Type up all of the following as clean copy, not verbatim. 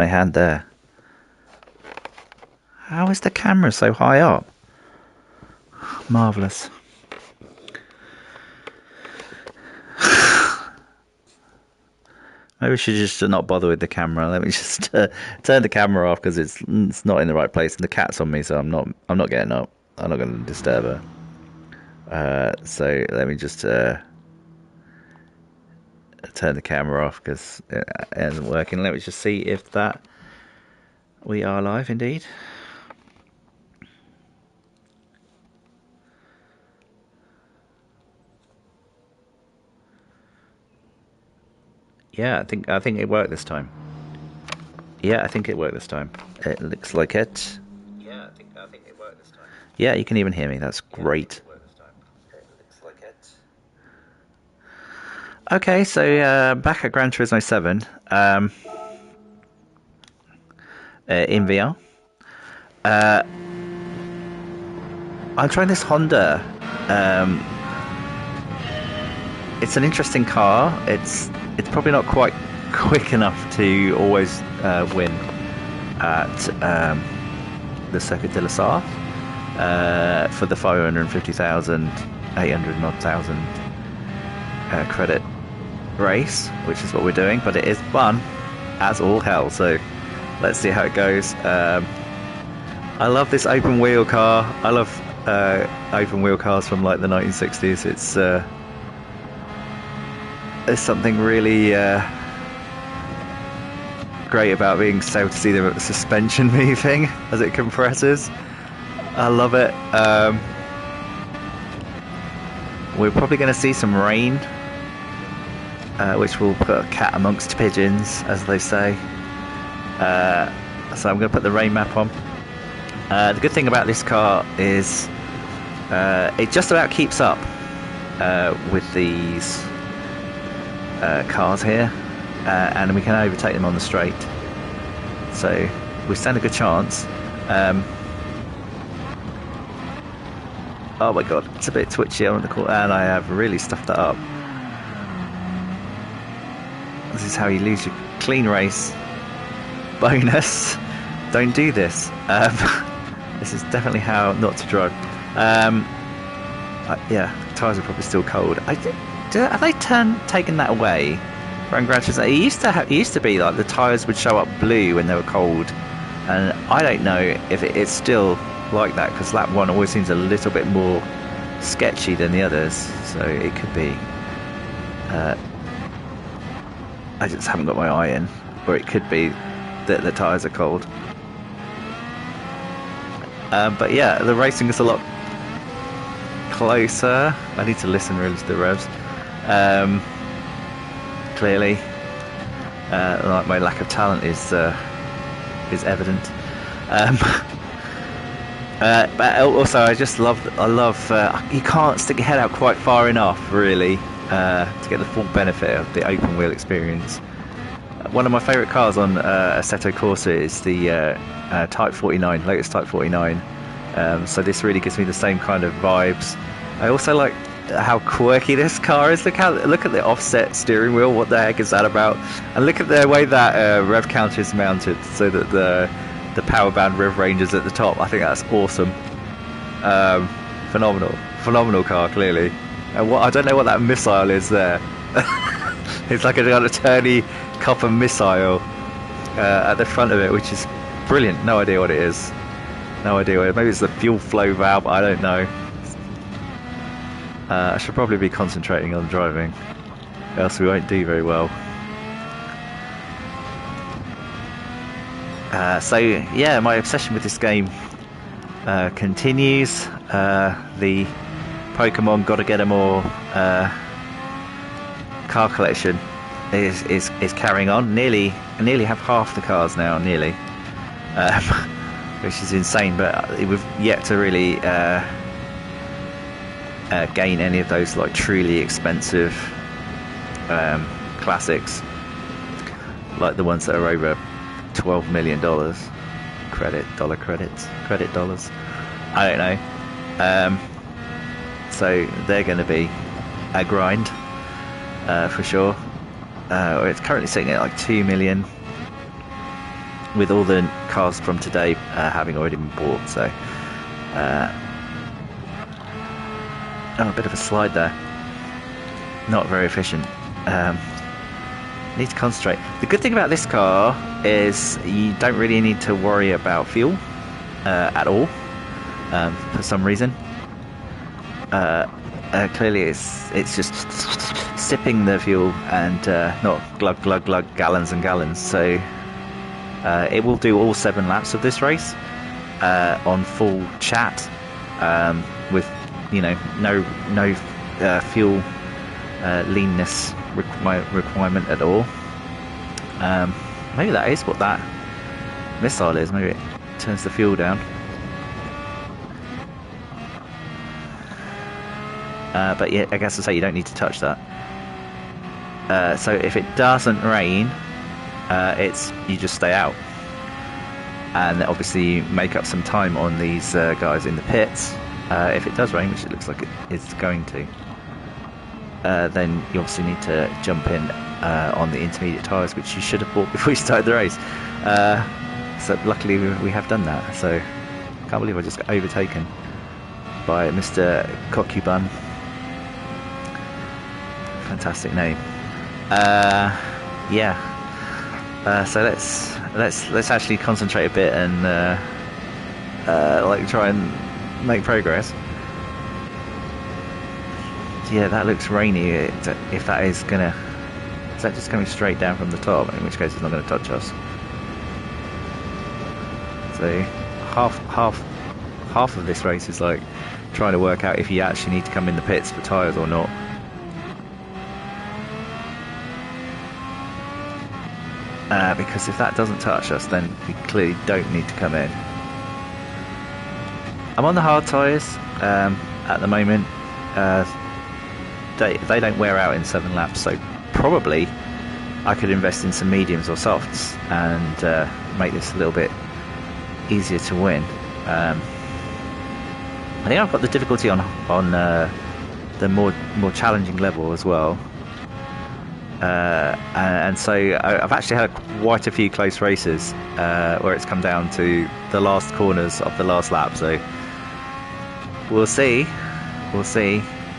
My hand there. How is the camera so high up? Marvellous. Maybe we should just not bother with the camera. Let me just turn the camera off because it's not in the right place, and the cat's on me, so I'm not getting up. I'm not going to disturb her. So let me just turn the camera off because it isn't working. Let me just see if that we are live indeed. Yeah, I think it worked this time. Yeah, I think it worked this time. It looks like it. Yeah, I think it worked this time. Yeah, you can even hear me. That's great. It looks like it. Okay, so back at Gran Turismo 7 in VR. I'm trying this Honda. It's an interesting car. It's probably not quite quick enough to always win at the Circuit de la Sarthe for the 550,000, 800 odd thousand credit race, which is what we're doing. But it is fun as all hell. So let's see how it goes. I love this open wheel car. I love open wheel cars from like the 1960s. There's something really great about being able to see the suspension moving as it compresses. I love it. We're probably going to see some rain, which will put a cat amongst pigeons, as they say. So I'm going to put the rain map on. The good thing about this car is it just about keeps up with these cars here, and we can overtake them on the straight, so we stand a good chance. Oh my god, it's a bit twitchy on the call, and I have really stuffed that up. This is how you lose your clean race bonus. Don't do this. This is definitely how not to drive. Yeah, the tyres are probably still cold. Have they taken that away from Gran Turismo? It used to be like the tyres would show up blue when they were cold, and I don't know if it's still like that because lap one always seems a little bit more sketchy than the others. So it could be. I just haven't got my eye in, or it could be that the tyres are cold. But yeah, the racing is a lot closer. I need to listen really to the revs. Clearly, like my lack of talent is evident. But also, I love. You can't stick your head out quite far enough, really, to get the full benefit of the open wheel experience. One of my favourite cars on Assetto Corsa is the Type 49, latest Type 49. So this really gives me the same kind of vibes. I also like how quirky this car is. Look at the offset steering wheel. What the heck is that about? And look at the way that rev counter is mounted, so that the power band rev range is at the top. I think that's awesome. Phenomenal car, clearly. And I don't know what that missile is there. It's like a kind of turny copper missile at the front of it, which is brilliant. No idea what it is. No idea what it is. Maybe it's the fuel flow valve. I don't know. I should probably be concentrating on driving, else we won't do very well. So yeah, my obsession with this game continues. The Pokemon Gotta Get 'Em All car collection is carrying on. Nearly have half the cars now, nearly, which is insane. But we've yet to really gain any of those like truly expensive classics, like the ones that are over $12 million credit dollars. I don't know. So they're going to be a grind for sure. It's currently sitting at like 2 million. with all the cars from today having already been bought. So, a bit of a slide there. Not very efficient. Need to concentrate. The good thing about this car is you don't really need to worry about fuel at all for some reason. Clearly it's just sipping the fuel and not glug glug glug gallons and gallons. So it will do all 7 laps of this race on full chat with no fuel leanness requirement at all. Maybe that is what that missile is. Maybe it turns the fuel down. But yeah, I guess to say you don't need to touch that. So if it doesn't rain, you just stay out, and obviously you make up some time on these guys in the pits. If it does rain, which it looks like it is going to, then you obviously need to jump in on the intermediate tyres, which you should have bought before you started the race. So luckily we have done that. So I can't believe I just got overtaken by Mr. Concubun. Fantastic name. Yeah. So let's actually concentrate a bit and try and make progress. Yeah, that looks rainy. If that is gonna, is that just coming straight down from the top? In which case, it's not going to touch us. So half of this race is like trying to work out if you actually need to come in the pits for tyres or not. Because if that doesn't touch us, then we clearly don't need to come in. I'm on the hard tyres at the moment. They don't wear out in 7 laps, so probably I could invest in some mediums or softs and make this a little bit easier to win. I think I've got the difficulty on the more challenging level as well. And so I've actually had quite a few close races where it's come down to the last corners of the last lap. So we'll see.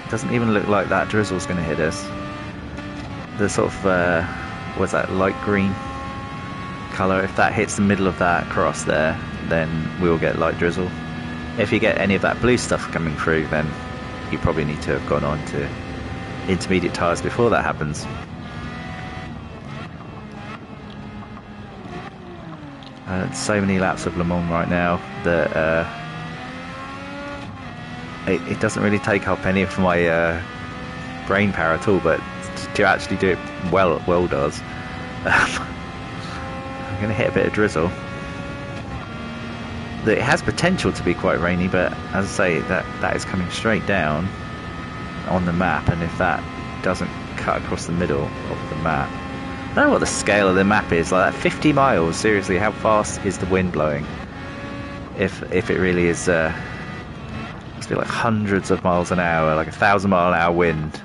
Doesn't even look like that drizzle's going to hit us. The sort of what's that, light green colour? If that hits the middle of that cross there, then we'll get light drizzle. If you get any of that blue stuff coming through, then you probably need to have gone on to intermediate tyres before that happens. So many laps of Le Mans right now that it doesn't really take up any of my brain power at all, but to actually do it well does. I'm going to hit a bit of drizzle. It has potential to be quite rainy, but as I say, that is coming straight down on the map, and if that doesn't cut across the middle of the map, I don't know what the scale of the map is. Like that 50 miles, seriously, how fast is the wind blowing? If it really is, must be like hundreds of miles an hour, like 1,000-mile-an-hour wind.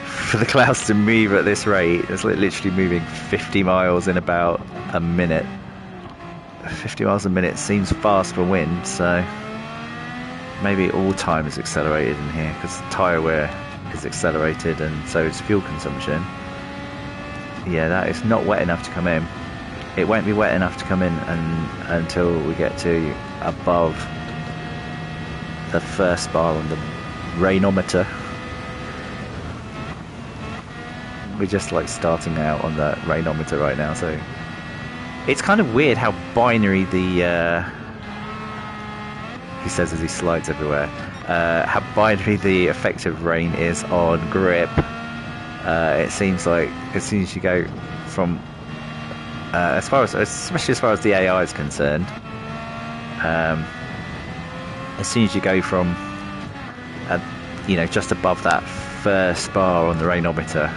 For the clouds to move at this rate, it's literally moving 50 miles in about a minute. 50 miles a minute seems fast for wind, so maybe all time is accelerated in here because the tyre wear is accelerated and so is fuel consumption. Yeah, that is not wet enough to come in. It won't be wet enough to come in until we get to above the first bar on the rainometer. We're just like starting out on the rainometer right now, so it's kind of weird how binary the he says as he slides everywhere, how binary the effective rain is on grip. It seems like as soon as you go from especially as far as the AI is concerned, as soon as you go from just above that first bar on the rainometer,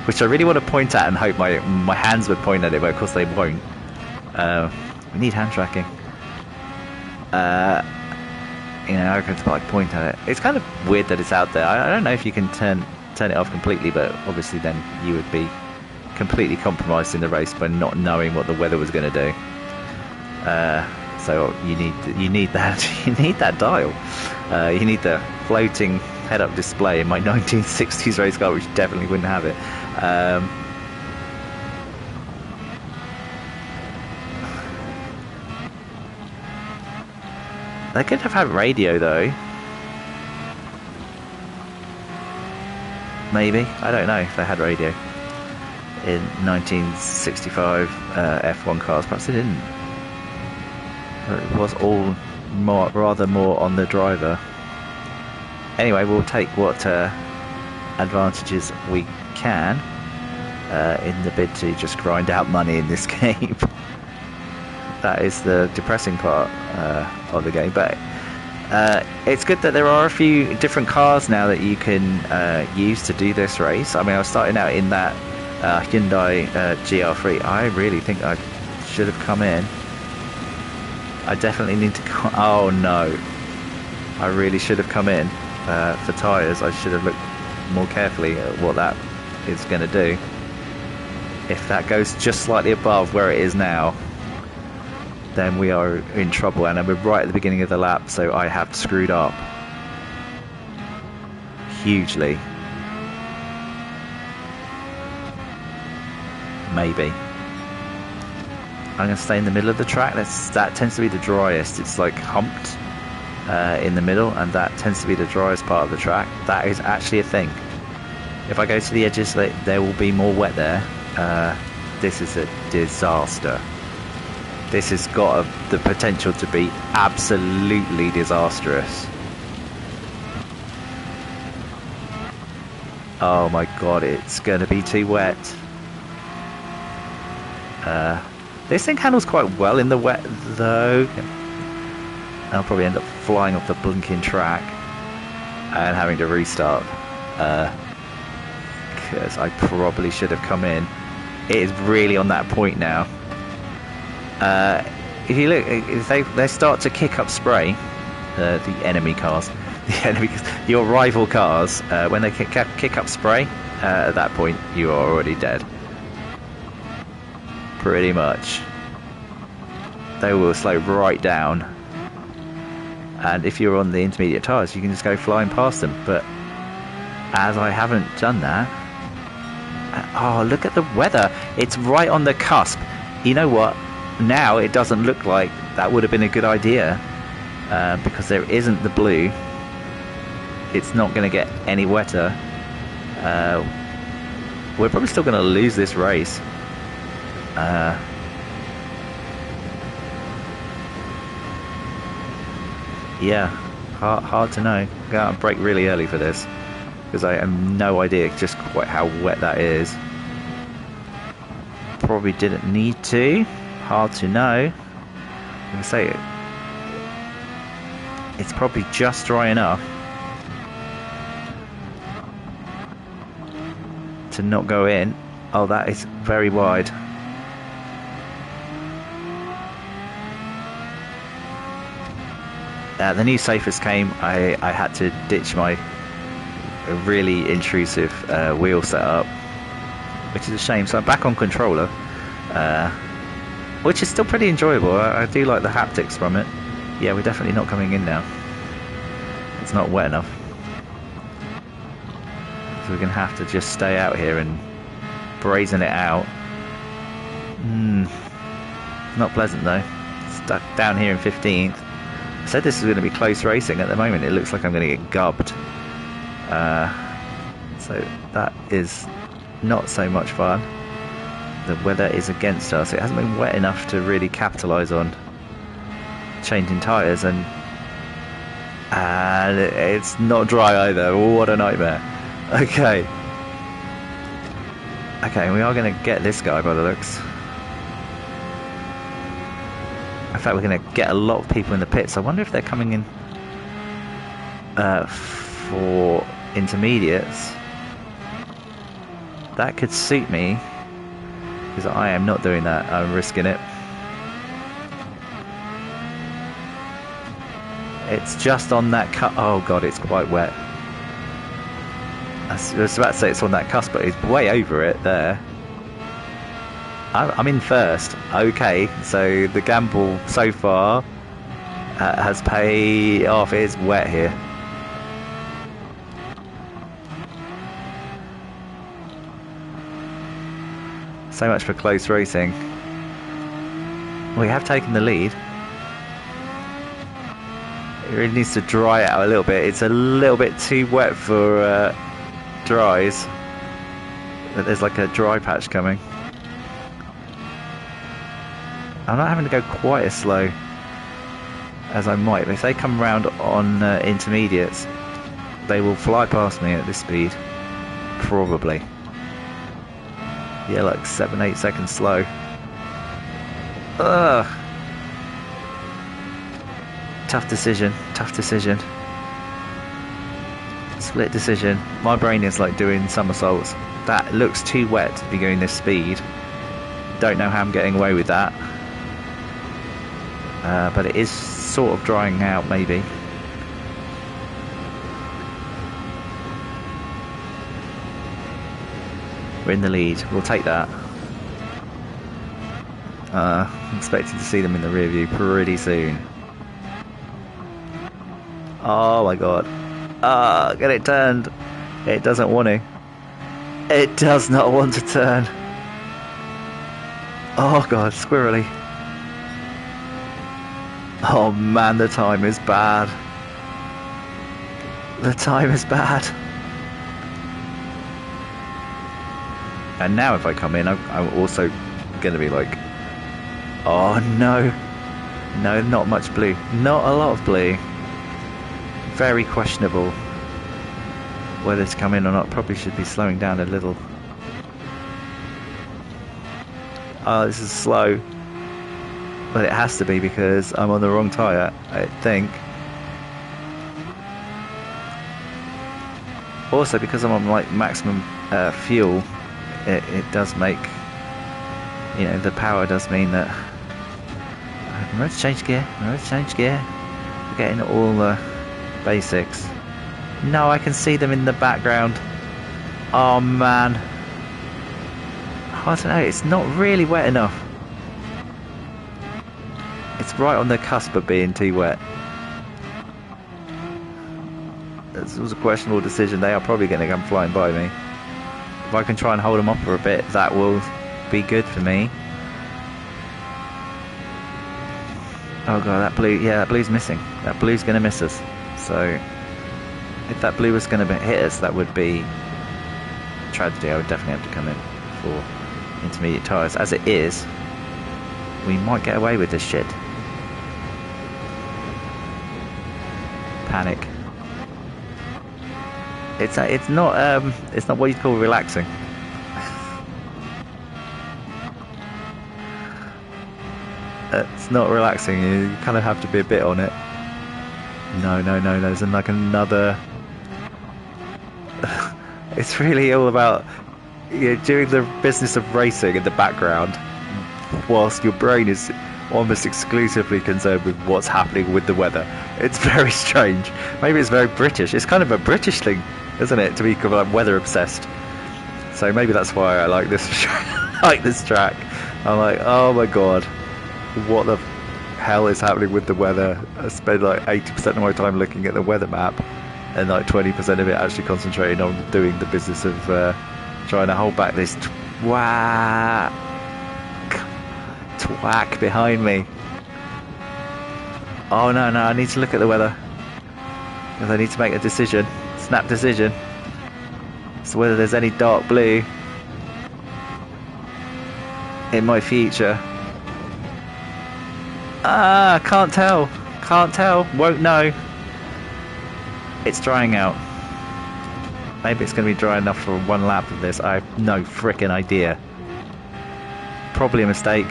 which I really want to point at and hope my hands would point at it, but of course they won't. We need hand tracking. I could like point at it. It's kind of weird that it's out there. I don't know if you can turn it off completely, but obviously then you would be completely compromised in the race by not knowing what the weather was going to do. So you need that you need that dial. You need the floating head-up display in my 1960s race car, which definitely wouldn't have it. They could have had radio though. Maybe, I don't know if they had radio in 1965 F1 cars. Perhaps they didn't. Or it was all rather more on the driver. Anyway, we'll take what advantages we can in the bid to just grind out money in this game. That is the depressing part of the game, but it's good that there are a few different cars now that you can use to do this race. I mean, I was starting out in that Hyundai GR3. I really think I should have come in. I definitely need to oh no, I really should have come in for tyres. I should have looked more carefully at what that is going to do. If that goes just slightly above where it is now, then we are in trouble, and we're right at the beginning of the lap, so I have screwed up hugely. Maybe. I'm going to stay in the middle of the track. That tends to be the driest. It's like humped in the middle, and that tends to be the driest part of the track. That is actually a thing. If I go to the edges, there will be more wet there. This is a disaster. This has got the potential to be absolutely disastrous. Oh my god, it's going to be too wet. This thing handles quite well in the wet though. I'll probably end up flying off the blinking track and having to restart. Because I probably should have come in. It is really on that point now. If you look, if they start to kick up spray, the enemy cars, your rival cars, when they kick up spray, at that point you are already dead. Pretty much. They will slow right down, and if you're on the intermediate tyres, you can just go flying past them. But as I haven't done that, oh, look at the weather! It's right on the cusp. You know what? Now it doesn't look like that would have been a good idea because there isn't the blue. It's not going to get any wetter. We're probably still going to lose this race. Yeah, hard to know. Go out and brake really early for this because I have no idea just quite how wet that is. Probably didn't need to. Hard to know. I'm going to say it. It's probably just dry enough to not go in. Oh, that is very wide. The new safest came. I had to ditch my really intrusive wheel setup, which is a shame. So I'm back on controller, which is still pretty enjoyable. I do like the haptics from it. Yeah, we're definitely not coming in now. It's not wet enough. So we're going to have to just stay out here and brazen it out. Not pleasant though. Stuck down here in 15th. I said this is going to be close racing. At the moment it looks like I'm going to get gubbed. So that is not so much fun. The weather is against us. It hasn't been wet enough to really capitalise on changing tyres, and it's not dry either. What a nightmare. Okay, we are going to get this guy by the looks. In fact, we're going to get a lot of people in the pits. I wonder if they're coming in for intermediates. That could suit me, because I am not doing that. I'm risking it. It's just on that cut. Oh god, it's quite wet. I was about to say it's on that cusp, but it's way over it there. I'm in first. Okay, so the gamble so far has paid off. It is wet here. So much for close racing. We have taken the lead. It really needs to dry out a little bit. It's a little bit too wet for dries. There's like a dry patch coming. I'm not having to go quite as slow as I might. But if they come round on intermediates, they will fly past me at this speed. Probably. Yeah, like 7-8 seconds slow. Ugh. Tough decision. Tough decision. Split decision. My brain is like doing somersaults. That looks too wet to be going this speed. Don't know how I'm getting away with that. But it is sort of drying out, maybe. We're in the lead. We'll take that. Expecting to see them in the rear view pretty soon. Oh my god. Get it turned. It doesn't want to. It does not want to turn. Oh god, squirrely. Oh man, the time is bad. The time is bad. And now if I come in, I'm also going to be like, oh no. No, not much blue. Not a lot of blue. Very questionable whether to come in or not. Probably should be slowing down a little. Oh, this is slow. But it has to be because I'm on the wrong tyre, I think. Also, because I'm on like maximum fuel, it does make, you know, the power does mean that remember to change gear, forgetting all the basics. No, I can see them in the background. Oh man, I don't know, it's not really wet enough. It's right on the cusp of being too wet. This was a questionable decision. They are probably going to come flying by me. If I can try and hold them off for a bit, that will be good for me. Oh god, that blue, yeah, that blue's missing. That blue's going to miss us. So, if that blue was going to hit us, that would be a tragedy. I would definitely have to come in for intermediate tyres. As it is, we might get away with this shit. Panic. It's not what you'd call relaxing. It's not relaxing. You kind of have to be a bit on it. No. There's like another. It's really all about, you know, doing the business of racing in the background, whilst your brain is almost exclusively concerned with what's happening with the weather. It's very strange. Maybe it's very British. It's kind of a British thing, isn't it, to be kind of like weather obsessed? So maybe that's why I like this like this track. I'm like, oh my god, what the hell is happening with the weather? I spend like 80% of my time looking at the weather map, and like 20% of it actually concentrating on doing the business of trying to hold back this twack behind me. Oh no, I need to look at the weather, because I need to make a decision, snap decision. So whether there's any dark blue in my future. Can't tell, won't know. It's drying out. Maybe it's going to be dry enough for one lap of this. I have no frickin' idea. Probably a mistake.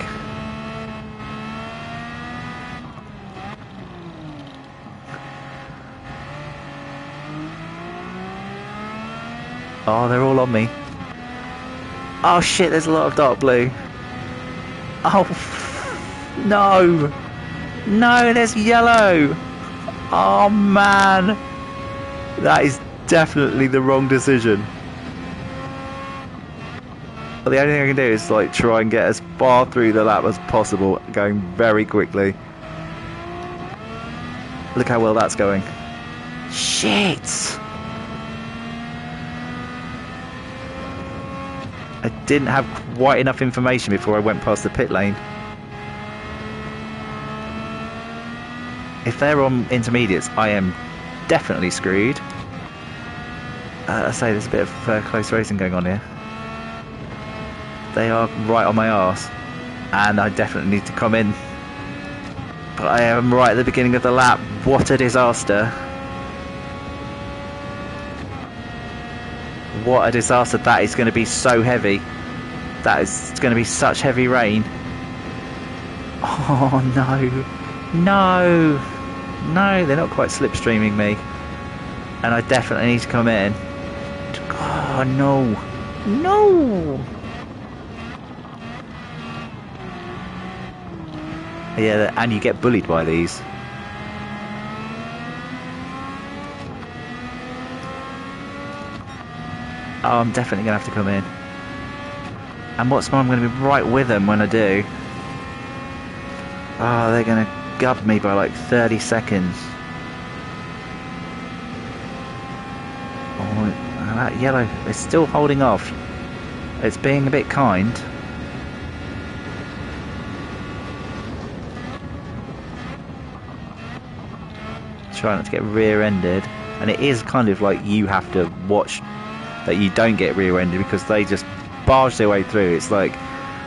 Oh, they're all on me. Oh shit, there's a lot of dark blue. Oh, no. No, there's yellow. Oh man. That is definitely the wrong decision. But the only thing I can do is like try and get as far through the lap as possible, going very quickly. Look how well that's going. Shit! I didn't have quite enough information before I went past the pit lane. If they're on intermediates, I am definitely screwed. I say there's a bit of close racing going on here. They are right on my arse, and I definitely need to come in. But I am right at the beginning of the lap. What a disaster. What a disaster. That is going to be so heavy. That is going to be such heavy rain. Oh no. No. No, they're not quite slipstreaming me. And I definitely need to come in. Oh no. No. Yeah, and you get bullied by these. Oh, I'm definitely going to have to come in. And what's more, I'm going to be right with them when I do. Oh, they're going to gub me by like 30 seconds. Oh, that yellow is still holding off. It's being a bit kind. Try not to get rear-ended. And it is kind of like you have to watch that you don't get rear-ended, because they just barge their way through. It's like,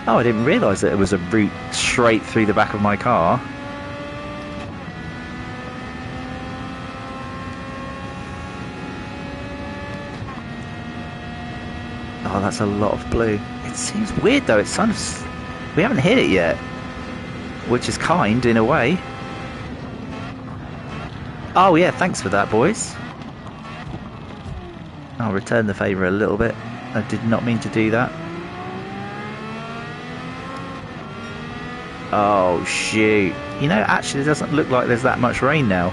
oh, I didn't realise that it was a route straight through the back of my car. Oh, that's a lot of blue. It seems weird though, it's kind of... we haven't hit it yet, which is kind in a way. Oh yeah, thanks for that, boys. I'll return the favour a little bit. I did not mean to do that. Oh shoot. You know, actually it doesn't look like there's that much rain now.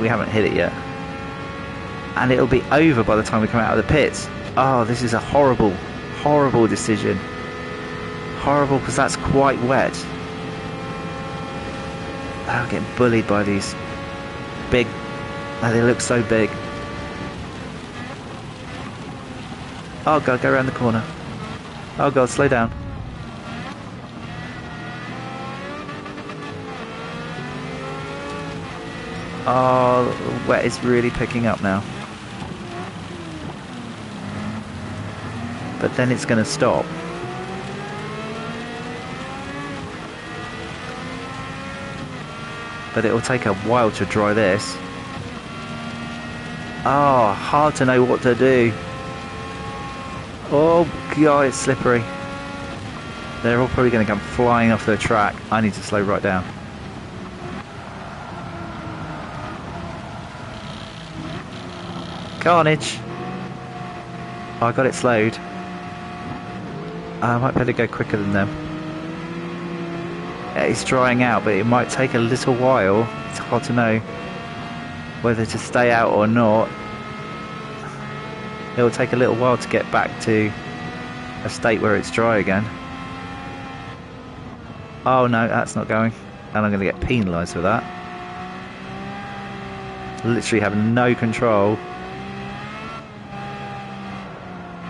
We haven't hit it yet. And it'll be over by the time we come out of the pits. Oh, this is a horrible, horrible decision. Horrible, because that's quite wet. I'm getting bullied by these big... oh, they look so big. Oh god, go around the corner. Oh god, slow down. Oh, the wet is really picking up now. But then it's going to stop. But it will take a while to dry this. Oh, hard to know what to do. Oh god, it's slippery. They're all probably going to come flying off the track. I need to slow right down. Carnage. Oh, I got it slowed. I might better go quicker than them. It's drying out, but it might take a little while. It's hard to know whether to stay out or not. It will take a little while to get back to a state where it's dry again. Oh no, that's not going. And I'm going to get penalised for that. Literally have no control.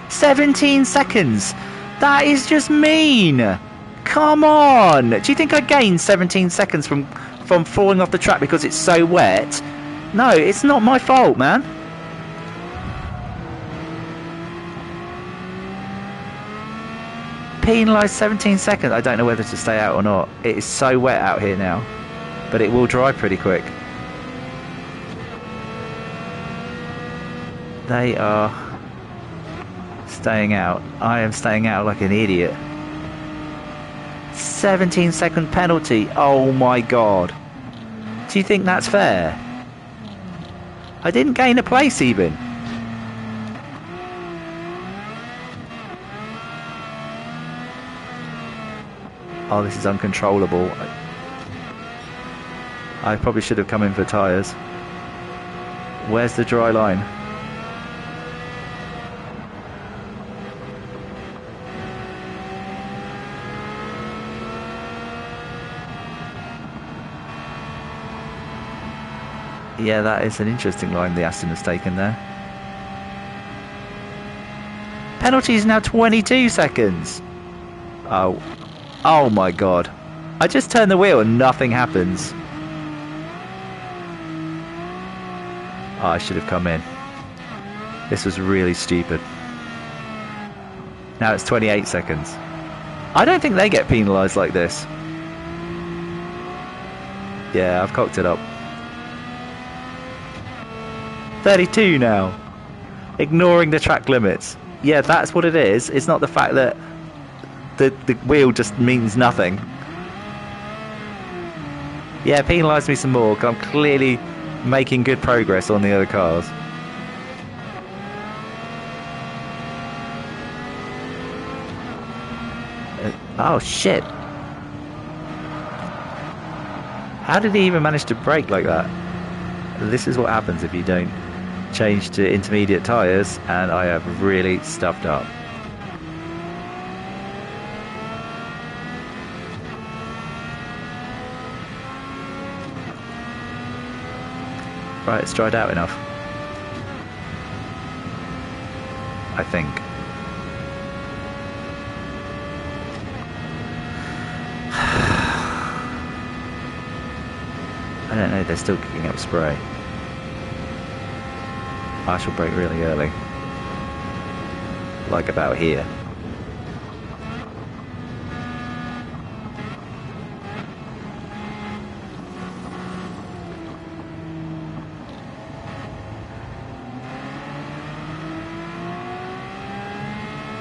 17 seconds! That is just mean! Come on! Do you think I gained 17 seconds from falling off the track because it's so wet? No, it's not my fault, man. Penalised 17 seconds. I don't know whether to stay out or not. It is so wet out here now. But it will dry pretty quick. They are staying out. I am staying out like an idiot. 17-second penalty. Oh my god. Do you think that's fair? I didn't gain a place even. Oh, this is uncontrollable. I probably should have come in for tyres. Where's the dry line? Yeah, that is an interesting line the Aston has taken there. Penalty is now 22 seconds. Oh, oh my god. I just turn the wheel and nothing happens. Oh, I should have come in. This was really stupid. Now it's 28 seconds. I don't think they get penalised like this. Yeah, I've cocked it up. 32 now. Ignoring the track limits. Yeah, that's what it is. It's not the fact that the wheel just means nothing. Yeah, penalise me some more, because I'm clearly making good progress on the other cars. Oh shit. How did he even manage to brake like that? This is what happens if you don't change to intermediate tyres, and I have really stuffed up. Right, it's dried out enough. I think. I don't know, they're still kicking up spray. I shall brake really early. Like about here.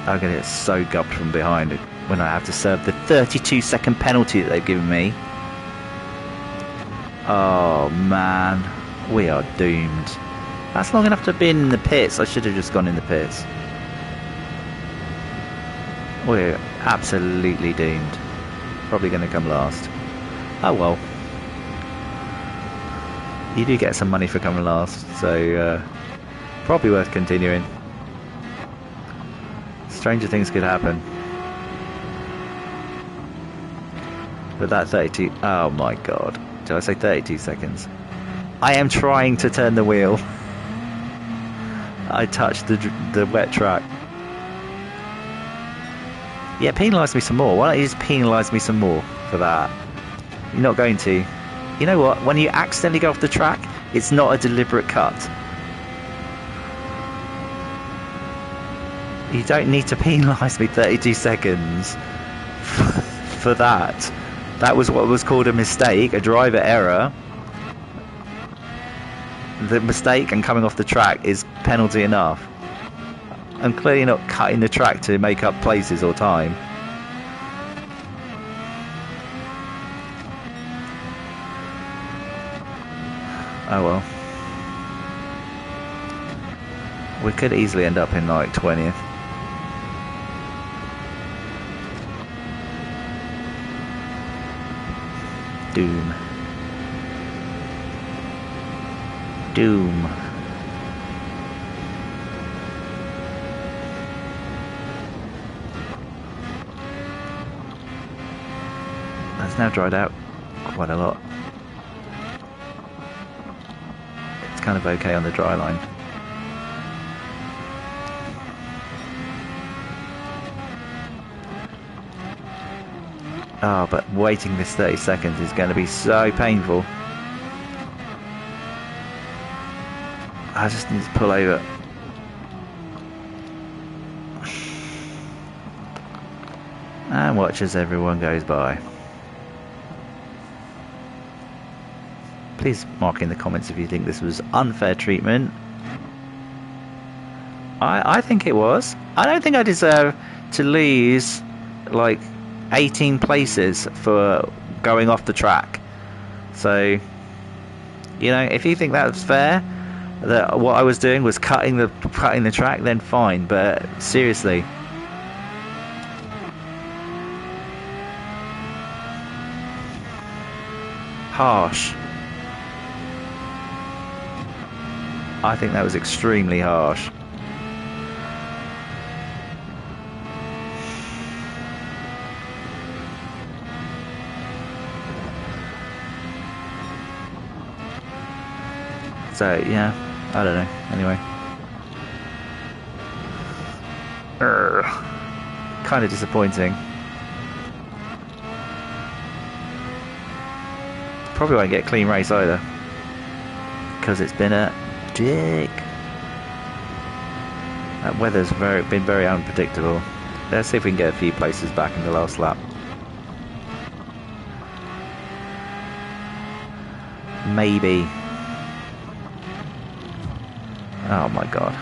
I'm going to get so gubbed from behind when I have to serve the 32-second penalty that they've given me. Oh man, we are doomed. That's long enough to have been in the pits. I should have just gone in the pits. We're absolutely doomed. Probably going to come last. Oh well. You do get some money for coming last, so probably worth continuing. Stranger things could happen. But that 32... Oh my god. Did I say 32 seconds? I am trying to turn the wheel. I touched the wet track. Yeah, penalise me some more. Why don't you just penalise me some more for that? You're not going to. You know what? When you accidentally go off the track, it's not a deliberate cut. You don't need to penalise me 32 seconds for that. That was what was called a mistake, a driver error. The mistake and coming off the track is penalty enough. I'm clearly not cutting the track to make up places or time. Oh well. We could easily end up in like 20th. Doom. Doom. That's now dried out quite a lot. It's kind of okay on the dry line. Oh, but waiting this 30 seconds is going to be so painful. I just need to pull over. And watch as everyone goes by. Please mark in the comments if you think this was unfair treatment. I think it was. I don't think I deserve to lose like 18 places for going off the track. So, you know, if you think that was fair, that what I was doing was cutting the track, then fine. But seriously, harsh. I think that was extremely harsh. So yeah, I don't know. Anyway, kind of disappointing. Probably won't get a clean race either, because it's been a dick. That weather's been very unpredictable. Let's see if we can get a few places back in the last lap. Maybe. Oh my god.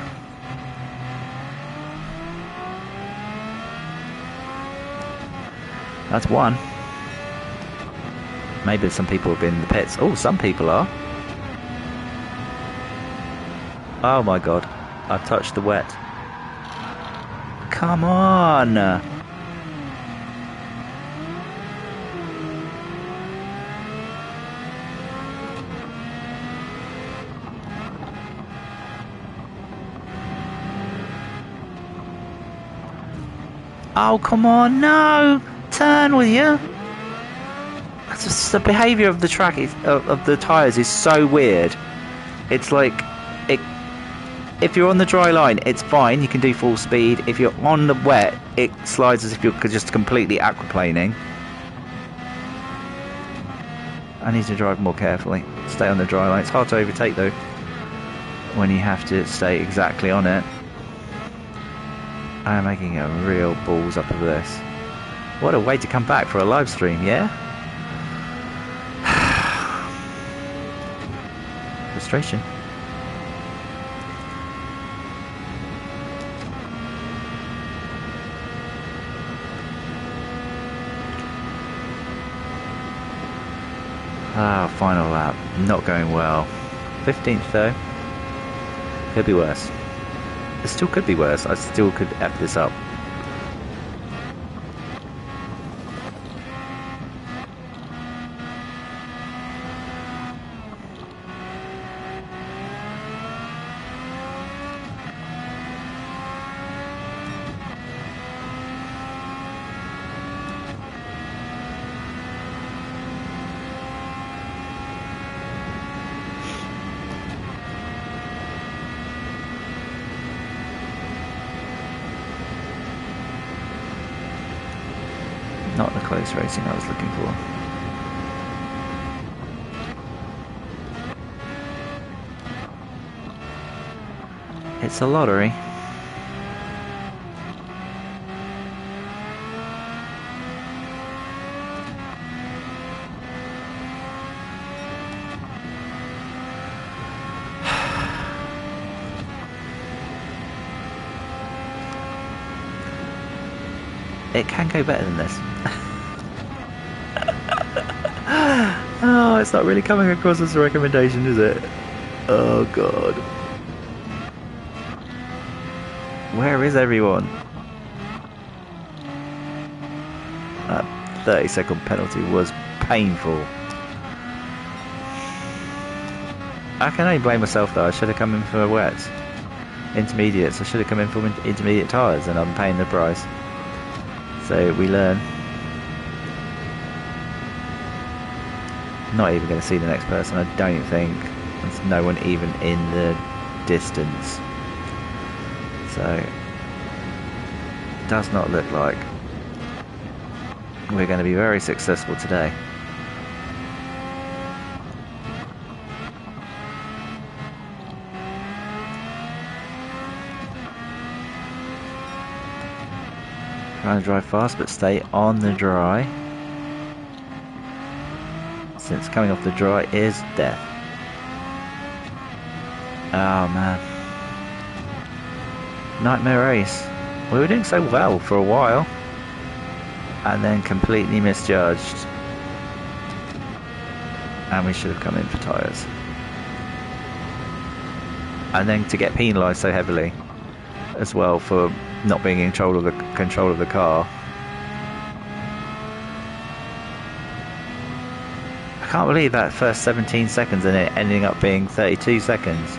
That's one. Maybe some people have been in the pits. Oh, some people are. Oh my god. I've touched the wet. Come on! Oh, come on, no! Turn, will you? That's just, the behaviour of the track, of the tyres is so weird. It's like, if you're on the dry line, it's fine, you can do full speed. If you're on the wet, it slides as if you're just completely aquaplaning. I need to drive more carefully. Stay on the dry line. It's hard to overtake though, when you have to stay exactly on it. I am making a real balls up of this. What a way to come back for a live stream, yeah? Frustration. Ah, final lap. Not going well. 15th though. Could be worse. It still could be worse. I still could F this up. Not the close racing I was looking for. It's a lottery. It can go better than this. Oh, it's not really coming across as a recommendation, is it? Oh god. Where is everyone? That 30-second penalty was painful. I can only blame myself though. I should have come in for wets. Intermediates. I should have come in for intermediate tyres, and I'm paying the price. So we learn. Not even going to see the next person, I don't think. There's no one even in the distance. So, does not look like we're going to be very successful today. Trying to drive fast, but stay on the dry. Since coming off the dry is death. Oh man. Nightmare race. We were doing so well for a while, and then completely misjudged. And we should have come in for tyres. And then to get penalised so heavily as well for not being in control of the car. I can't believe that first 17 seconds and it ending up being 32 seconds.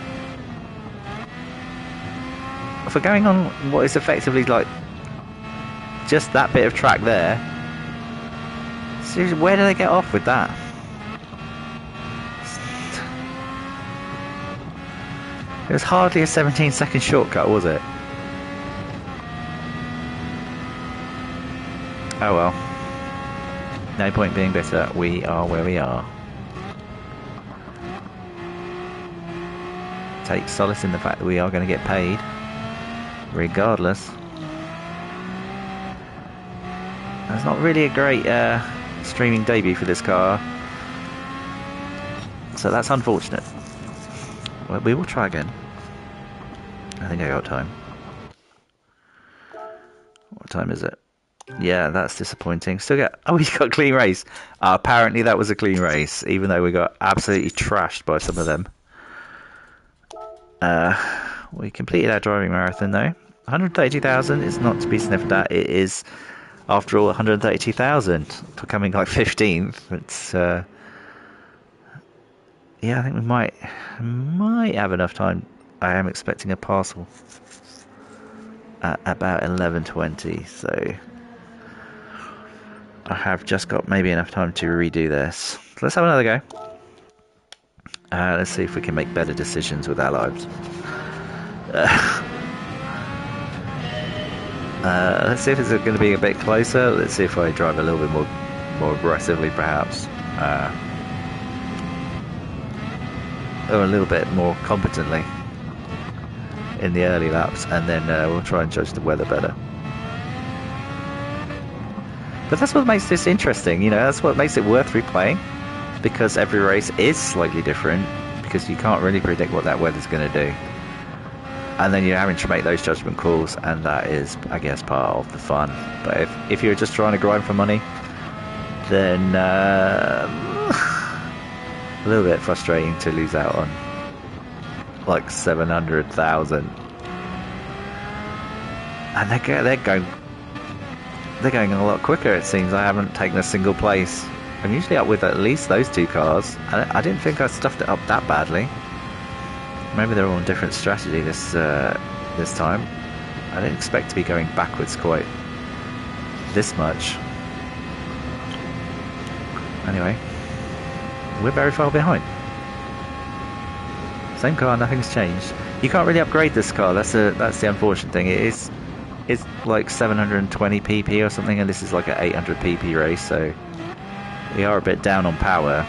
For going on what is effectively like just that bit of track there. Seriously, where do they get off with that? It was hardly a 17-second shortcut, was it? Oh well. No point being bitter. We are where we are. Take solace in the fact that we are going to get paid, regardless. It's not really a great streaming debut for this car, so that's unfortunate. Well, we will try again. I think I got time. What time is it? Yeah, that's disappointing. Still get... Oh, we got a clean race. Apparently that was a clean race, even though we got absolutely trashed by some of them. We completed our driving marathon, though. 132,000 is not to be sniffed at. It is, after all, 132,000 for coming like 15th. It's... Yeah, I think we might have enough time. I am expecting a parcel at about 11:20, so I have just got maybe enough time to redo this. So let's have another go. Let's see if we can make better decisions with our lives. Let's see if it's going to be a bit closer. Let's see if I drive a little bit more aggressively, perhaps. Or a little bit more competently in the early laps, and then we'll try and judge the weather better. But that's what makes this interesting, you know, that's what makes it worth replaying, because every race is slightly different, because you can't really predict what that weather's going to do. And then you're having to make those judgment calls, and that is, I guess, part of the fun. But if you're just trying to grind for money, then a little bit frustrating to lose out on like 700,000. And they're going a lot quicker, it seems. I haven't taken a single place. I'm usually up with at least those two cars. I didn't think I stuffed it up that badly. Maybe they're all on different strategy this time. I didn't expect to be going backwards quite this much. Anyway, we're very far behind. Same car, nothing's changed. You can't really upgrade this car. That's the unfortunate thing. It's like 720 pp or something, and this is like an 800 pp race, so we are a bit down on power.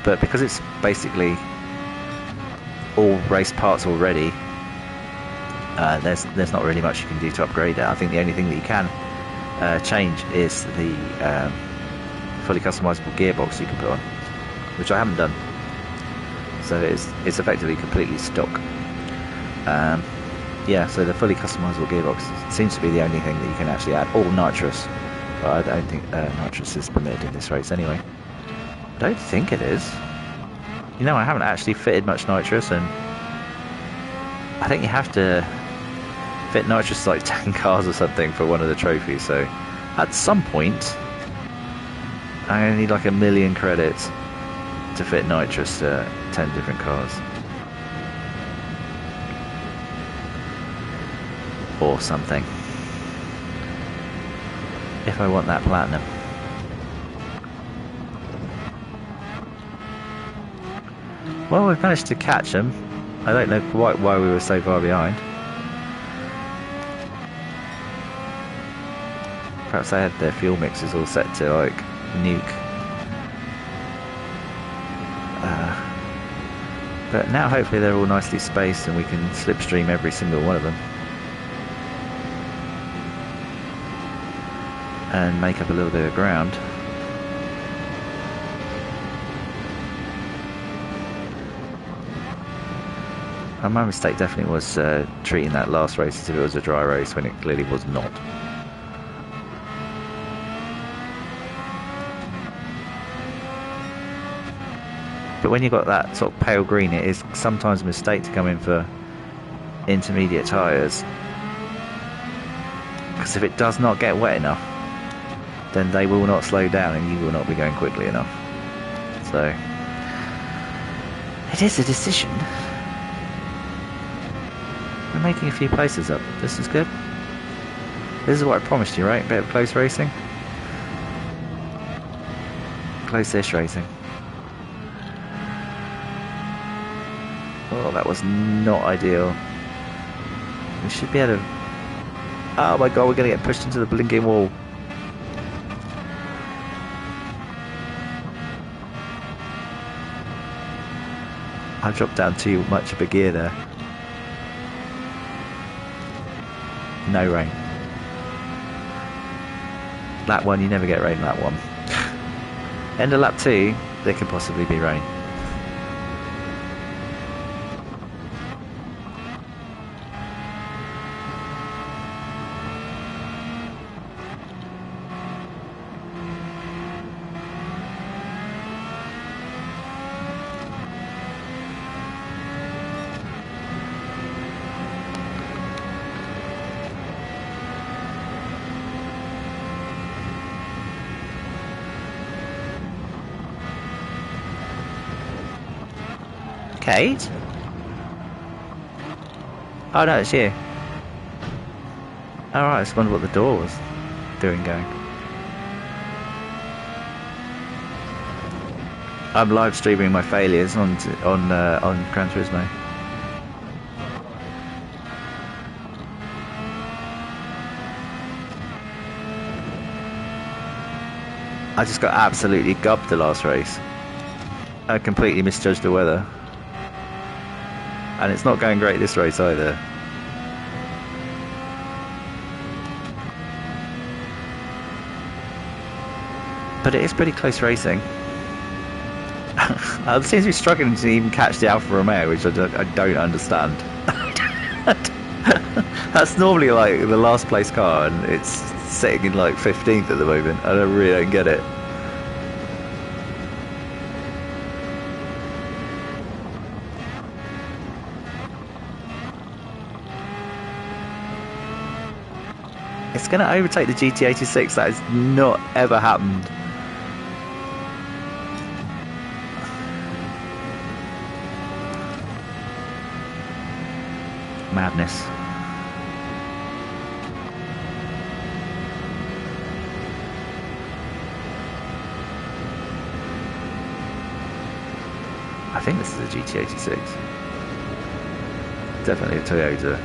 But because it's basically all race parts already, there's not really much you can do to upgrade it. I think the only thing that you can change is the fully customizable gearbox you can put on, which I haven't done. So it's effectively completely stock. Yeah, so the fully customizable gearbox seems to be the only thing that you can actually add. Or nitrous. But I don't think nitrous is permitted in this race anyway. I don't think it is. You know, I haven't actually fitted much nitrous, and I think you have to fit nitrous like 10 cars or something for one of the trophies. So at some point, I'm going to need like 1 million credits to fit nitrous to 10 different cars. Or something. If I want that platinum. Well, we've managed to catch them. I don't know quite why we were so far behind. Perhaps they had their fuel mixes all set to like nuke. But now hopefully they're all nicely spaced and we can slipstream every single one of them. And make up a little bit of ground. My mistake definitely was treating that last race as if it was a dry race when it clearly was not. But when you've got that sort of pale green, it is sometimes a mistake to come in for intermediate tyres. Because if it does not get wet enough, then they will not slow down and you will not be going quickly enough. So, it is a decision. We're making a few places up. This is good. This is what I promised you, right? A bit of close racing. Close-ish racing. Oh, that was not ideal. We should be able to... Oh my god, we're going to get pushed into the blinking wall. I dropped down too much of a gear there. No rain. Lap 1, you never get rain lap 1. End of lap 2, there could possibly be rain. Kate? Oh no, it's you. Alright, I just wondered what the door was doing going. I'm live streaming my failures on Gran Turismo. I just got absolutely gubbed the last race. I completely misjudged the weather. And it's not going great this race either. But it is pretty close racing. I seem to be struggling to even catch the Alfa Romeo, which I don't understand. That's normally like the last place car, and it's sitting in like 15th at the moment. I really don't get it. It's going to overtake the GT86. That has not ever happened. Madness. I think this is a GT86. Definitely a Toyota.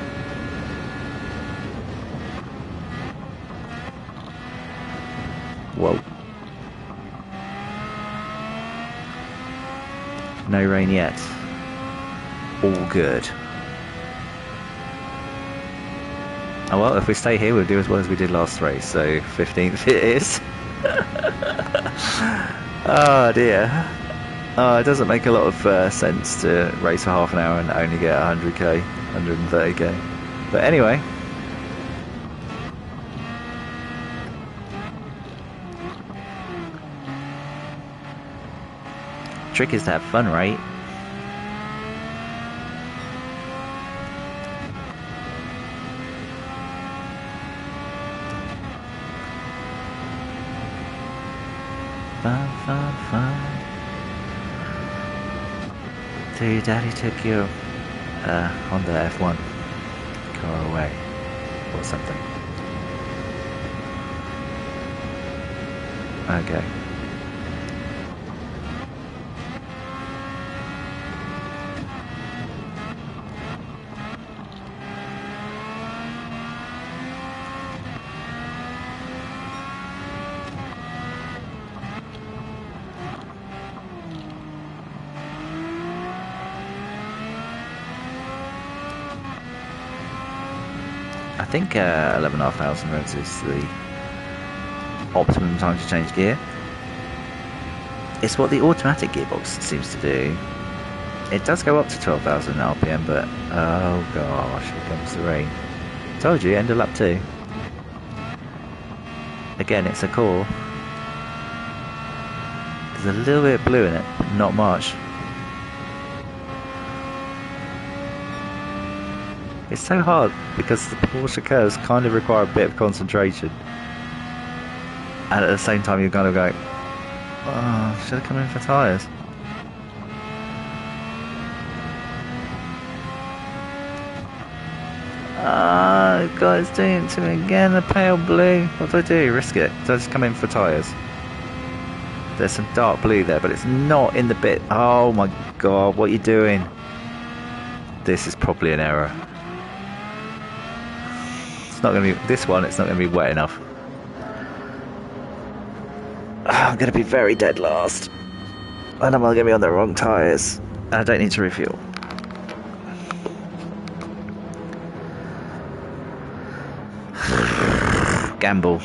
Whoa. No rain yet. All good. Oh well, if we stay here, we'll do as well as we did last race. So 15th it is. Oh dear. Oh, it doesn't make a lot of sense to race for half an hour and only get 100k, 130k. But anyway. Trick is to have fun, right? Fun, fun, fun. So your daddy took your Honda F1 car away or something. Okay. I think 11,500 revs is the optimum time to change gear. It's what the automatic gearbox seems to do. It does go up to 12,000 RPM, but oh gosh, here comes the rain. Told you, end of lap 2. Again, it's a core. There's a little bit of blue in it, but not much. It's so hard because the Porsche curves kind of require a bit of concentration, and at the same time you're kind of going, oh, should I come in for tyres? Ah, oh, God, it's doing it to me again, the pale blue. What do I do? Risk it. Do I just come in for tyres? There's some dark blue there, but it's not in the bit. Oh my God, what are you doing? This is probably an error. It's not going to be this one. It's not going to be wet enough. I'm going to be very dead last, and I'm going to be on the wrong tyres. I don't need to refuel. Gamble.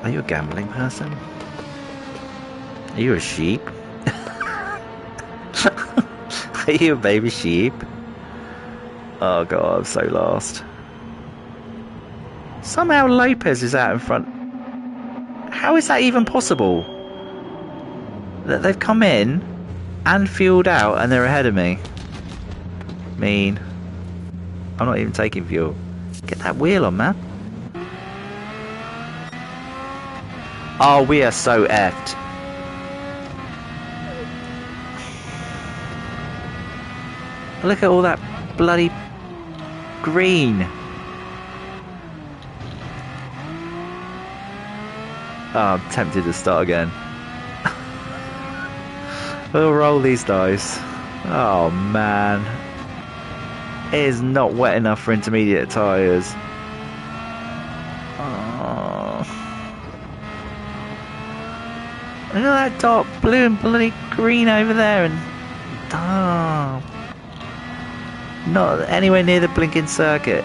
Are you a gambling person? Are you a sheep? Are you a baby sheep? Oh god, I'm so lost. Somehow Lopez is out in front. How is that even possible? That they've come in and fueled out and they're ahead of me. Mean. I'm not even taking fuel. Get that wheel on, man. Oh, we are so effed. Look at all that bloody green. Oh, I'm tempted to start again. We'll roll these dice. Oh man. It is not wet enough for intermediate tyres. Oh. Look at that dark blue and bloody green over there, and not anywhere near the blinking circuit.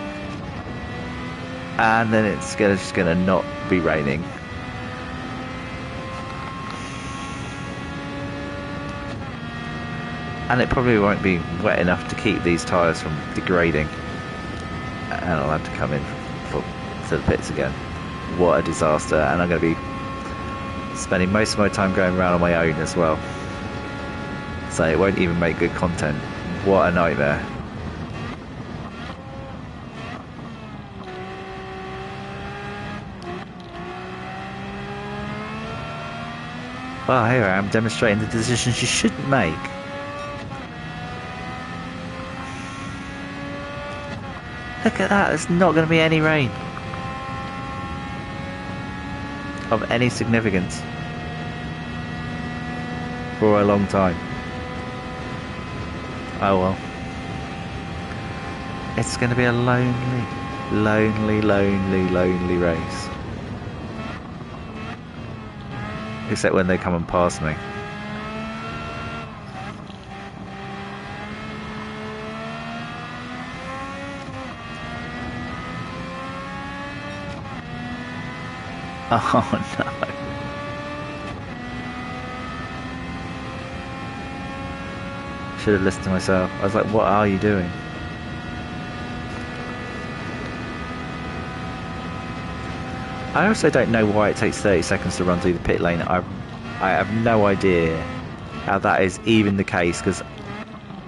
And then it's just gonna not be raining. And it probably won't be wet enough to keep these tyres from degrading. And I'll have to come in to the pits again. What a disaster. And I'm going to be spending most of my time going around on my own as well. So it won't even make good content. What a nightmare. Well, here I am demonstrating the decisions you shouldn't make. Look at that, there's not going to be any rain of any significance for a long time. Oh well. It's going to be a lonely, lonely, lonely, lonely race. Except when they come and pass me. Oh no. Should have listened to myself. I was like, what are you doing? I also don't know why it takes 30 seconds to run through the pit lane. I have no idea how that is even the case, because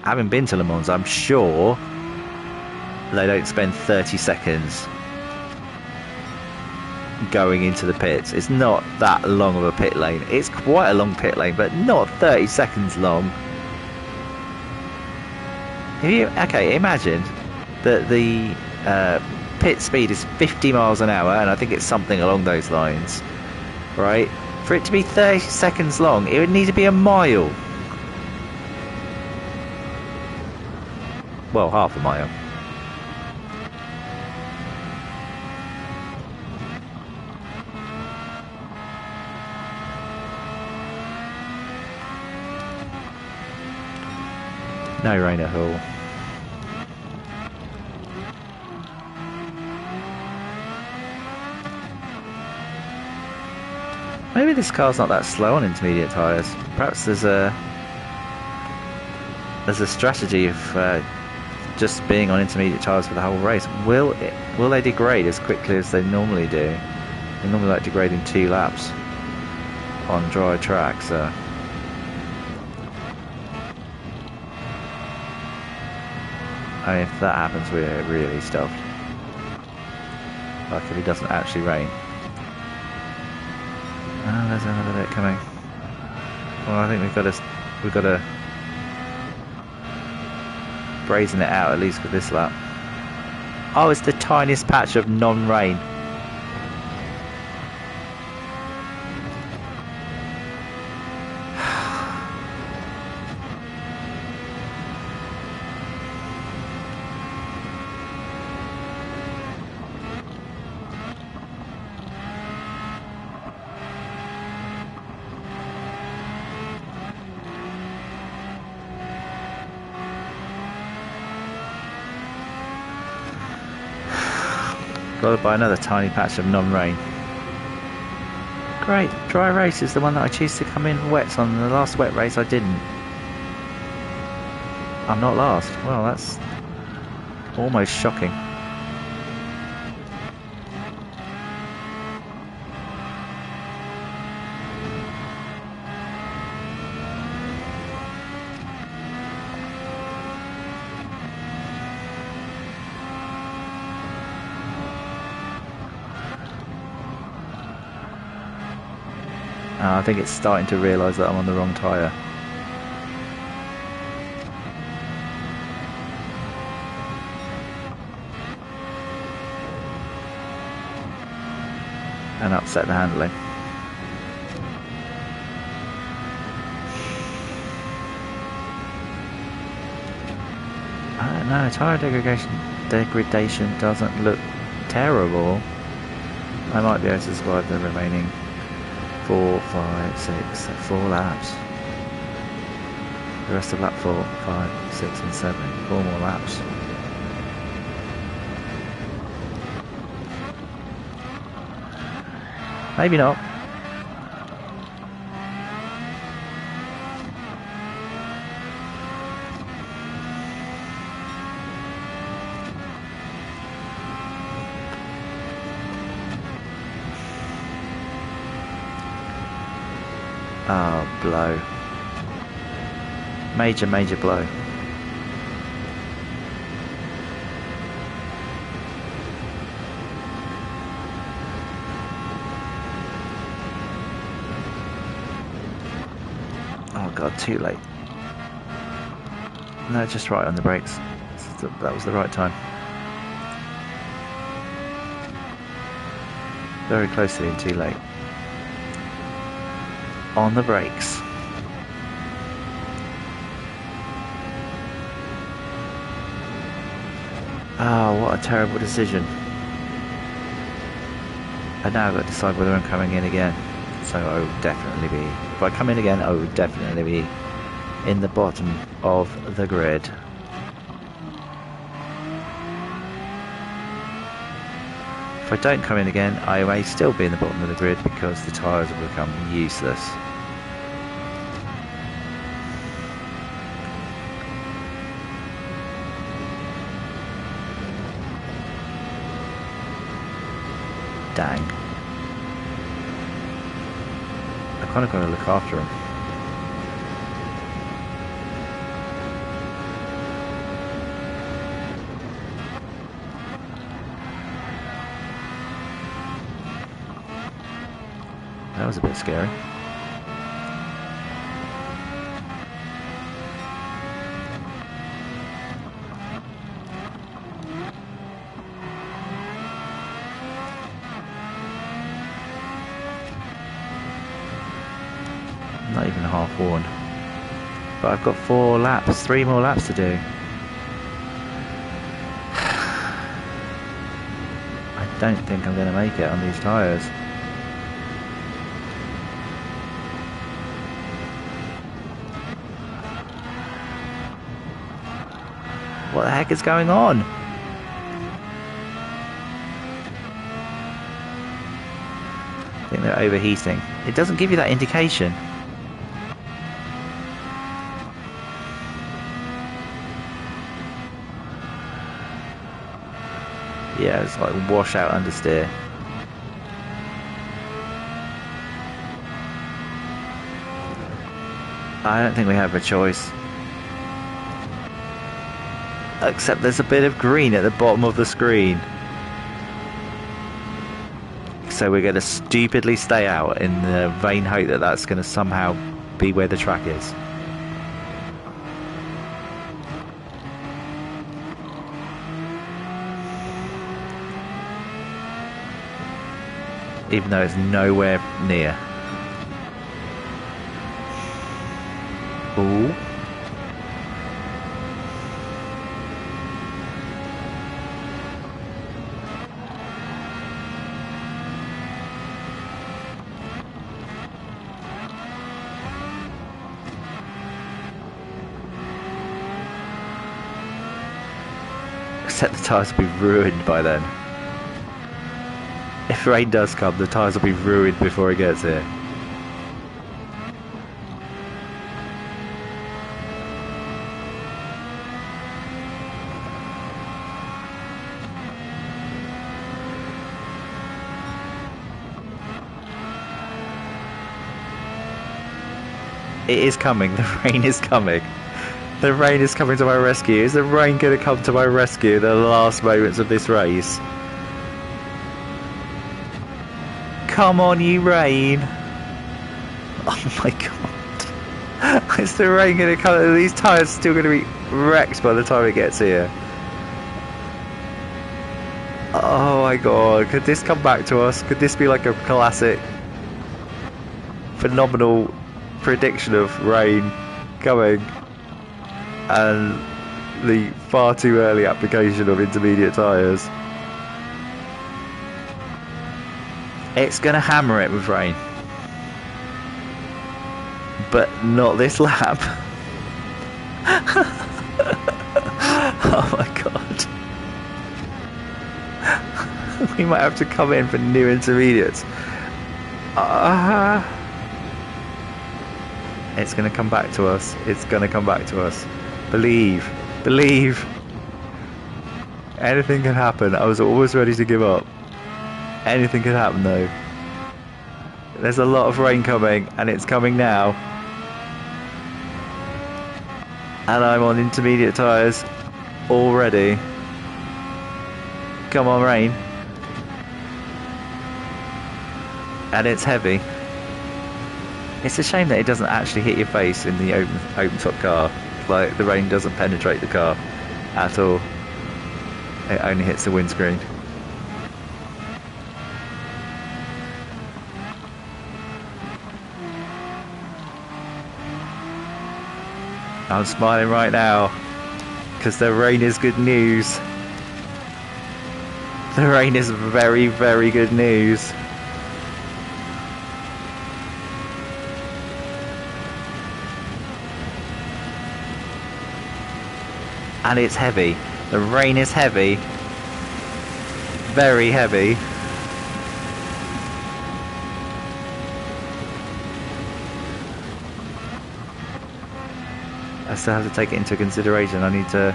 having been to Le Mans, I'm sure they don't spend 30 seconds going into the pits. It's not that long of a pit lane. It's quite a long pit lane, but not 30 seconds long. Okay, imagine that the pit speed is 50 miles an hour, and I think it's something along those lines, right? For it to be 30 seconds long, it would need to be a mile. Well, half a mile. No rain at all. Maybe this car's not that slow on intermediate tyres. Perhaps there's a strategy of just being on intermediate tyres for the whole race. Will they degrade as quickly as they normally do? They normally like degrading 2 laps on dry track, so. I mean, if that happens, we're really stuffed. Like if it doesn't actually rain. Oh, there's another bit coming. Well, I think we've got to brazen it out at least for this lap. Oh, it's the tiniest patch of non-rain. followed by another tiny patch of non-rain. Great, dry race is the one that I choose to come in wet on. The last wet race I didn't. I'm not last. Well, that's almost shocking. I think it's starting to realise that I'm on the wrong tyre. And upset the handling. I don't know, tyre degradation doesn't look terrible. I might be able to survive the remaining 4, 5, 6, 4 laps. The rest of lap 4, 5, 6 and 7. 4 more laps. Maybe not. Oh, blow. Major, major blow. Oh god, too late. No, just right on the brakes. That was the right time. Very close to being too late. On the brakes. Oh, what a terrible decision. And now I've got to decide whether I'm coming in again. So I will definitely be, if I come in again, I will definitely be in the bottom of the grid. If I don't come in again, I may still be in the bottom of the grid because the tyres have become useless. Dang. I kind of got to look after him. That was a bit scary. Not even half worn. But I've got 4 laps, 3 more laps to do. I don't think I'm going to make it on these tyres. What the heck is going on? I think they're overheating. It doesn't give you that indication. Yeah, it's like wash out understeer. I don't think we have a choice. Except there's a bit of green at the bottom of the screen. So we're going to stupidly stay out in the vain hope that that's going to somehow be where the track is. Even though it's nowhere near. Ooh. Except the tyres will be ruined by then. If rain does come, the tyres will be ruined before it gets here. It is coming. The rain is coming. The rain is coming to my rescue. Is the rain going to come to my rescue in the last moments of this race? Come on, you rain. Oh my god. Is the rain going to come? These tyres are still going to be wrecked by the time it gets here. Oh my god. Could this come back to us? Could this be like a classic, phenomenal prediction of rain coming and the far too early application of intermediate tyres? It's going to hammer it with rain, but not this lap. Oh my god. We might have to come in for new intermediates. It's going to come back to us. It's going to come back to us. Believe. Believe. Anything can happen. I was always ready to give up. Anything can happen though. There's a lot of rain coming, and it's coming now. And I'm on intermediate tyres already. Come on, rain. And it's heavy. It's a shame that it doesn't actually hit your face in the open top car. Like, the rain doesn't penetrate the car at all. It only hits the windscreen. I'm smiling right now because the rain is good news. The rain is very, very good news. And it's heavy. The rain is heavy. Very heavy. I still have to take it into consideration. I need to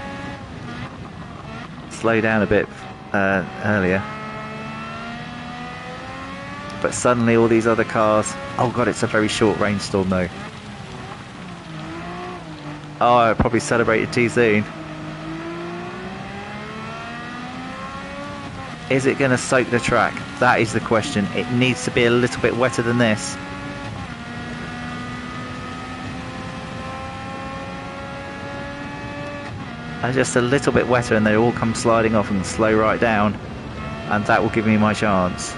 slow down a bit earlier. But suddenly all these other cars... Oh god, it's a very short rainstorm though. Oh, I probably celebrated too soon. Is it going to soak the track? That is the question. It needs to be a little bit wetter than this. And just a little bit wetter and they all come sliding off and slow right down. And that will give me my chance.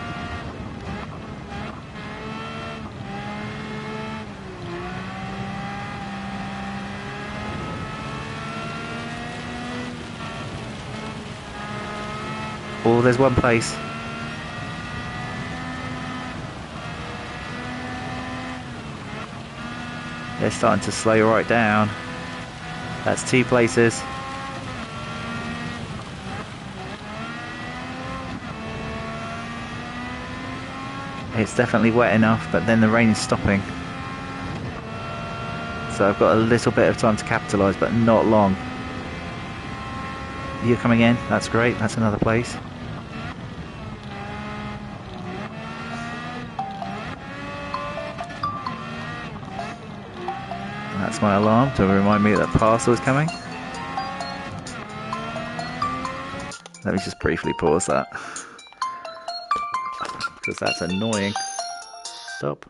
Oh, there's one place. They're starting to slow right down. That's two places. It's definitely wet enough, but then the rain is stopping. So I've got a little bit of time to capitalise, but not long. You're coming in, that's great, that's another place. That's my alarm to remind me that parcel is coming. Let me just briefly pause that. Because that's annoying. Stop.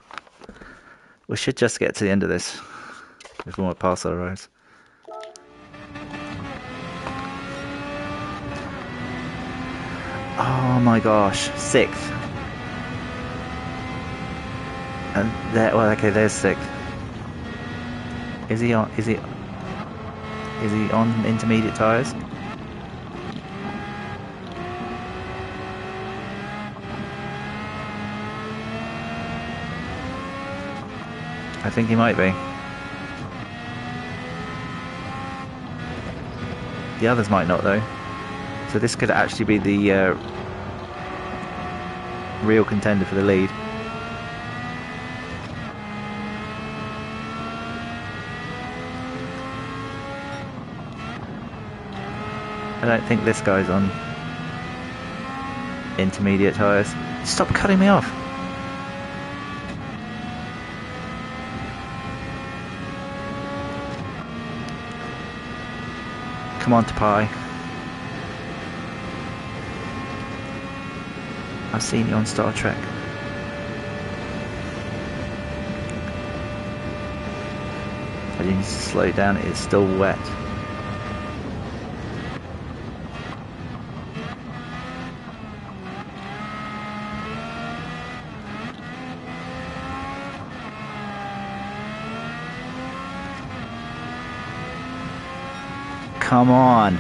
We should just get to the end of this before my parcel arrives. Oh my gosh, 6th. And there, well, okay, there's 6th. Is he on? Is he on intermediate tyres? I think he might be. The others might not though. So this could actually be the real contender for the lead. I don't think this guy's on intermediate tyres. Stop cutting me off. Come on, Tapai. I've seen you on Star Trek. I need to slow down, it is still wet. Come on.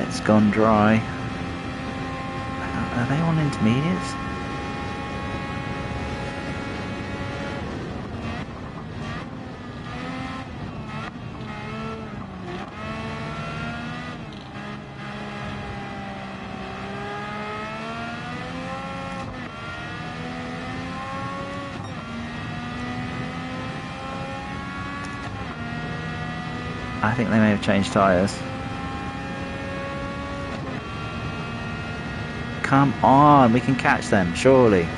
It's gone dry. Are they on intermediates? I think they may have changed tyres. Come on, we can catch them, surely.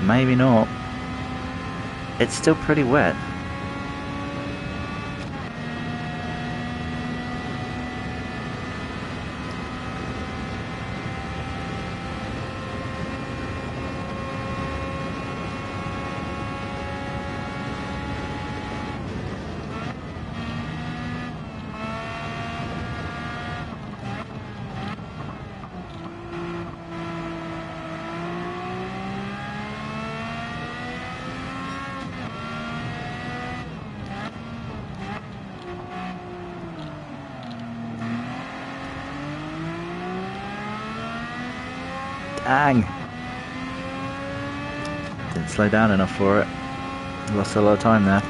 Maybe not. It's still pretty wet. Dang! Didn't slow down enough for it. Lost a lot of time there.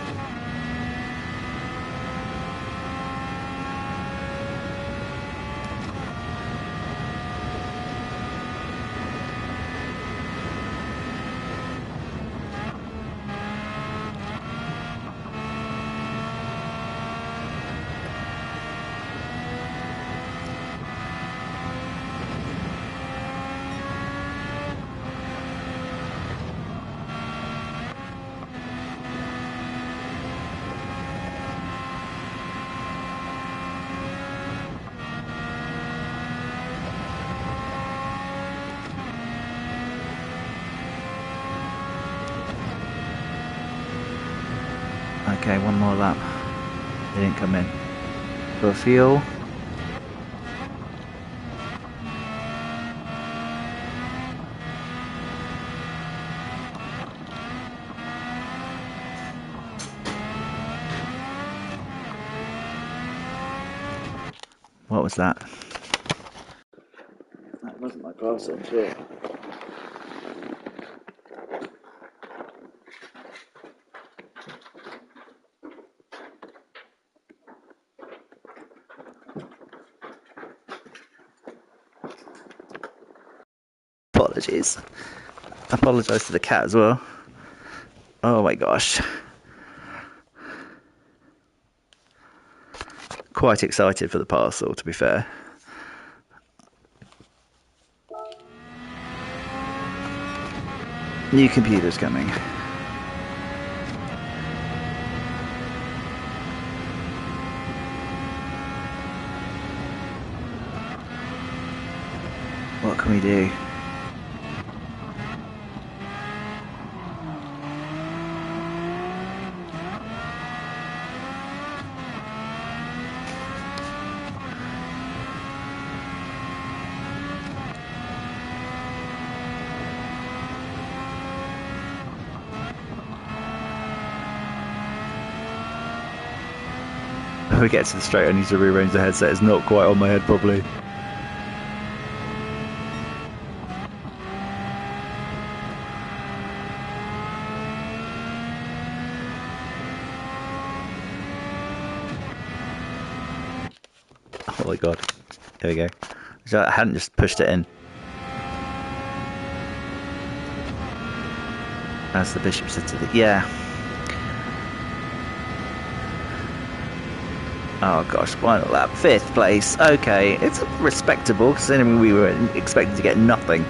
Okay, one more lap. They didn't come in. For fuel. What was that? That wasn't my parcel, I'm sure. Apologies. Apologise to the cat as well. Oh my gosh. Quite excited for the parcel, to be fair. New computer's coming. What can we do? when we get to the straight, I need to rearrange the headset. It's not quite on my head properly. Oh my god. There we go. So I hadn't just pushed it in. As the bishop said to the... Yeah. Oh gosh, final lap. 5th place. Okay, it's respectable, considering we were expecting to get nothing.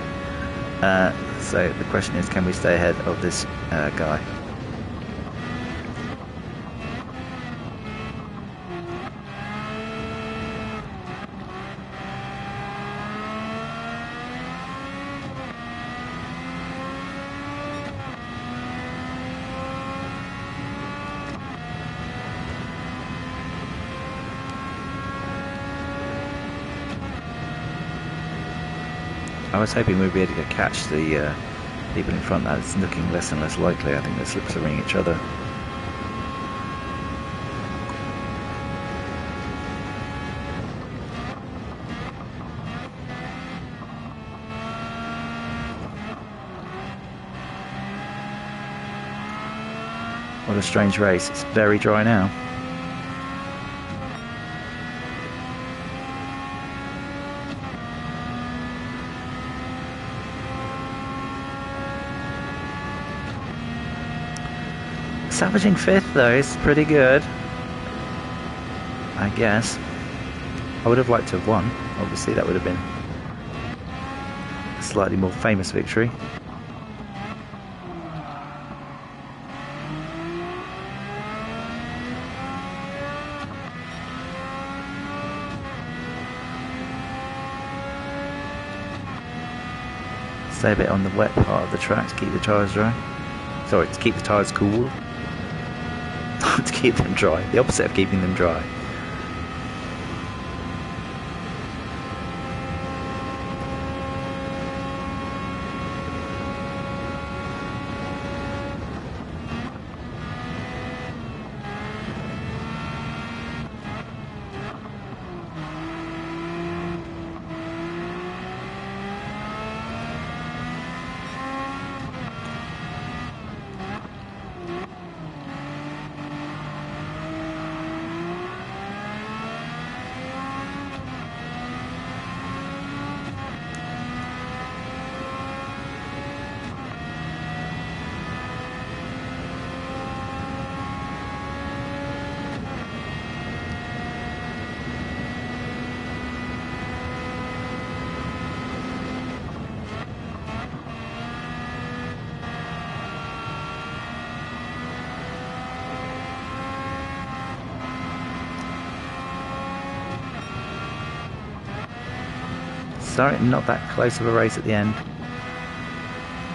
So the question is, can we stay ahead of this guy? I was hoping we'd be able to catch the people in front. That's looking less and less likely. I think the slips are ringing each other. What a strange race. It's very dry now. Salvaging 5th though is pretty good, I guess. I would have liked to have won. Obviously that would have been a slightly more famous victory. Stay a bit on the wet part of the track to keep the tyres dry. Sorry, to keep the tyres cool. To keep them dry. The opposite of keeping them dry. Sorry, not that close of a race at the end.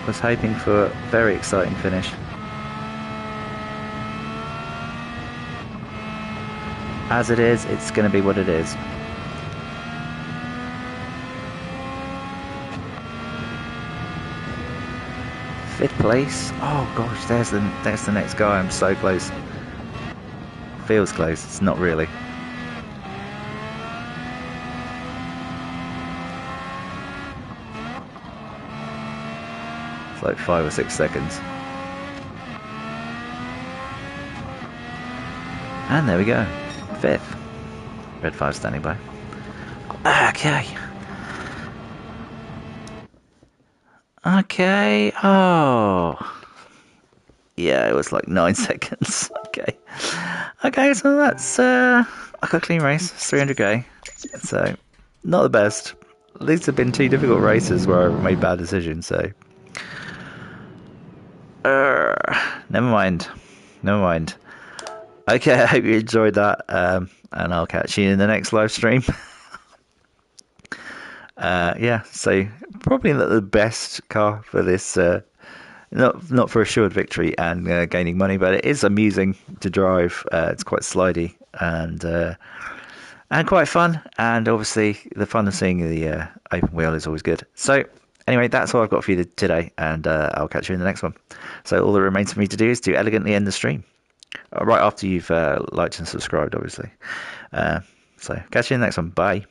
Was hoping for a very exciting finish. As it is, it's going to be what it is. Fifth place. Oh gosh, there's the next guy. I'm so close. Feels close. It's not really. It's like 5 or 6 seconds. And there we go. 5th. Red 5 standing by. Okay. Okay. Oh. Yeah, it was like 9 seconds. Okay. Okay, so that's I got a clean race, 300k. So not the best. These have been 2 difficult races where I've made bad decisions, so never mind. Never mind. Okay, I hope you enjoyed that, and I'll catch you in the next live stream. Yeah, so probably not the best car for this, not for assured victory and gaining money, but it is amusing to drive. It's quite slidey and quite fun, and obviously the fun of seeing the open wheel is always good. So anyway, that's all I've got for you today, and I'll catch you in the next one. So all that remains for me to do is to elegantly end the stream. right after you've liked and subscribed, obviously. Uh, so catch you in the next one. Bye.